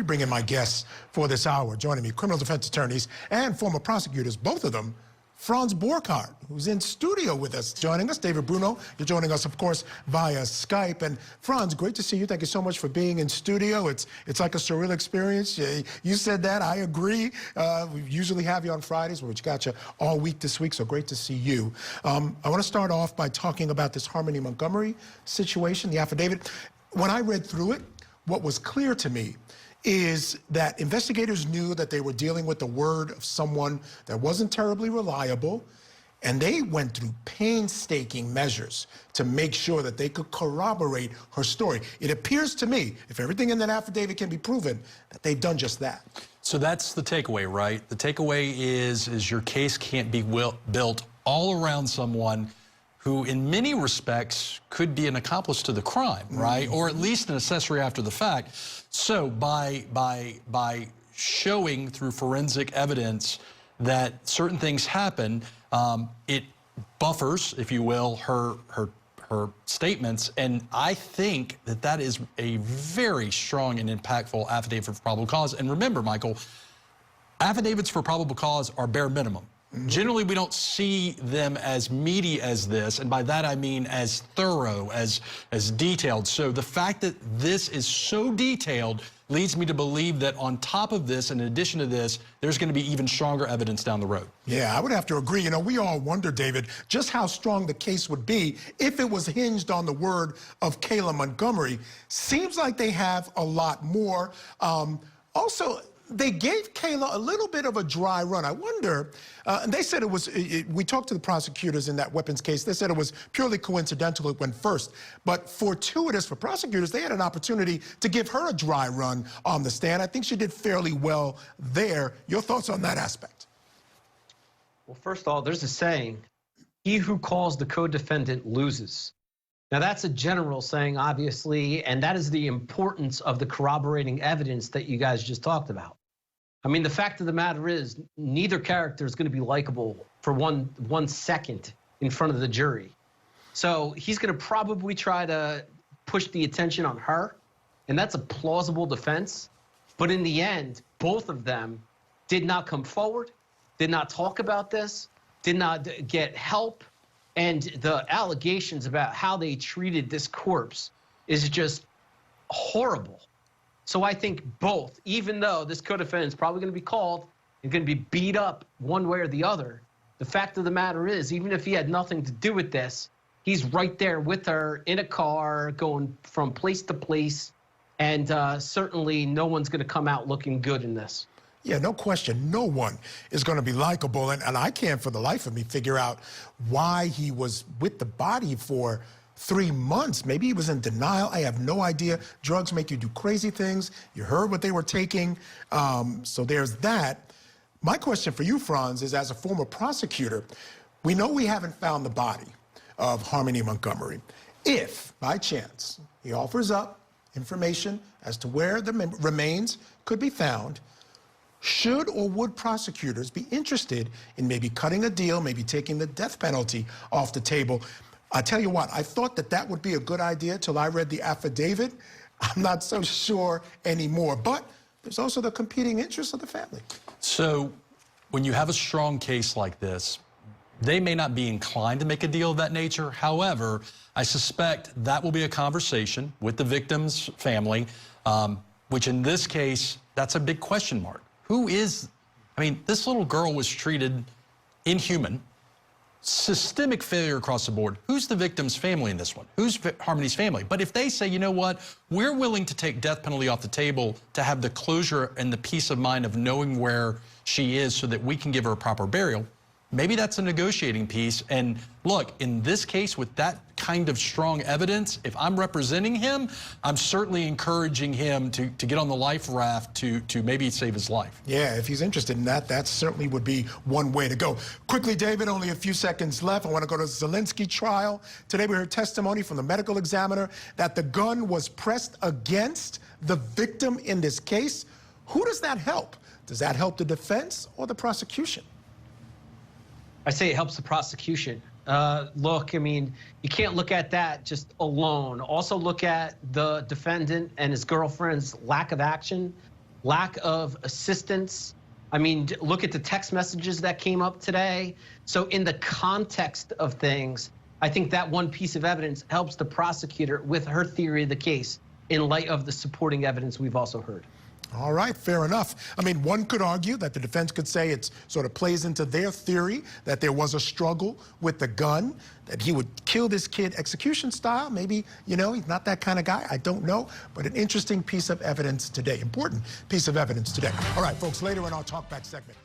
me bring in my guests for this hour. Joining me, criminal defense attorneys and former prosecutors, both of them, Franz Borchardt, who's in studio with us, joining us. David Bruno, you're joining us, of course, via Skype. And Franz, great to see you. Thank you so much for being in studio. It's like a surreal experience. You said that. I agree. We usually have you on Fridays, but we got you all week this week, so great to see you. I want to start off by talking about this Harmony Montgomery situation, the affidavit. When I read through it, what was clear to me is that investigators knew that they were dealing with the word of someone that wasn't terribly reliable, and they went through painstaking measures to make sure that they could corroborate her story. It appears to me, if everything in that affidavit can be proven, that they've done just that. So that's the takeaway, right? The takeaway is your case can't be built all around someone who in many respects could be an accomplice to the crime, right? Or at least an accessory after the fact. So by showing through forensic evidence that certain things happen, it buffers, if you will, her statements. And I think that that is a very strong and impactful affidavit for probable cause. And remember, Michael, affidavits for probable cause are bare minimum. Generally, we don't see them as meaty as this, and by that I mean as thorough, as detailed. So the fact that this is so detailed leads me to believe that on top of this, and in addition to this, there's going to be even stronger evidence down the road. Yeah, I would have to agree. You know, we all wonder, David, just how strong the case would be if it was hinged on the word of Kayla Montgomery. Seems like they have a lot more. Also, they gave Kayla a little bit of a dry run. I wonder, and they said it was, we talked to the prosecutors in that weapons case, they said it was purely coincidental it went first. But fortuitous for prosecutors, they had an opportunity to give her a dry run on the stand. I think she did fairly well there. Your thoughts on that aspect? Well, first of all, there's a saying, he who calls the co-defendant loses. Now, that's a general saying, obviously, and that is the importance of the corroborating evidence that you guys just talked about. I mean, the fact of the matter is, neither character is going to be likable for one second in front of the jury. So he's going to probably try to push the attention on her, and that's a plausible defense. But in the end, both of them did not come forward, did not talk about this, did not get help. And the allegations about how they treated this corpse is just horrible. So I think both, even though this co-defendant is probably going to be called and going to be beat up one way or the other, the fact of the matter is, even if he had nothing to do with this, he's right there with her in a car going from place to place. And certainly no one's going to come out looking good in this. Yeah, no question. No one is going to be likable. And I can't for the life of me figure out why he was with the body for 3 months. Maybe he was in denial. I have no idea. Drugs make you do crazy things. You heard what they were taking. So there's that. My question for you, Franz, is as a former prosecutor, we know we haven't found the body of Harmony Montgomery. If, by chance, he offers up information as to where the remains could be found, should or would prosecutors be interested in maybe cutting a deal, maybe taking the death penalty off the table? I tell you what, I thought that that would be a good idea till I read the affidavit. I'm not so sure anymore, but there's also the competing interests of the family. So when you have a strong case like this, they may not be inclined to make a deal of that nature. However, I suspect that will be a conversation with the victim's family, which in this case, that's a big question mark. Who is, I mean, this little girl was treated inhuman, systemic failure across the board. Who's the victim's family in this one? Who's Harmony's family? But if they say, you know what, we're willing to take death penalty off the table to have the closure and the peace of mind of knowing where she is so that we can give her a proper burial, maybe that's a negotiating piece. And look, in this case, with that kind of strong evidence, if I'm representing him, I'm certainly encouraging him to get on the life raft to maybe save his life. Yeah, if he's interested in that, that certainly would be one way to go. Quickly, David, only a few seconds left. I want to go to the Zelensky trial. Today we heard testimony from the medical examiner that the gun was pressed against the victim in this case. Who does that help? Does that help the defense or the prosecution? I say it helps the prosecution. Look, I mean, you can't look at that just alone. Also look at the defendant and his girlfriend's lack of action. lack of assistance. I mean, look at the text messages that came up today. So in the context of things, I think that one piece of evidence helps the prosecutor with her theory of the case in light of the supporting evidence we've also heard. All right, fair enough. I mean, one could argue that the defense could say it sort of plays into their theory that there was a struggle with the gun, that he would kill this kid execution style. Maybe, you know, he's not that kind of guy. I don't know. But an interesting piece of evidence today, important piece of evidence today. All right, folks, later in our Talkback segment.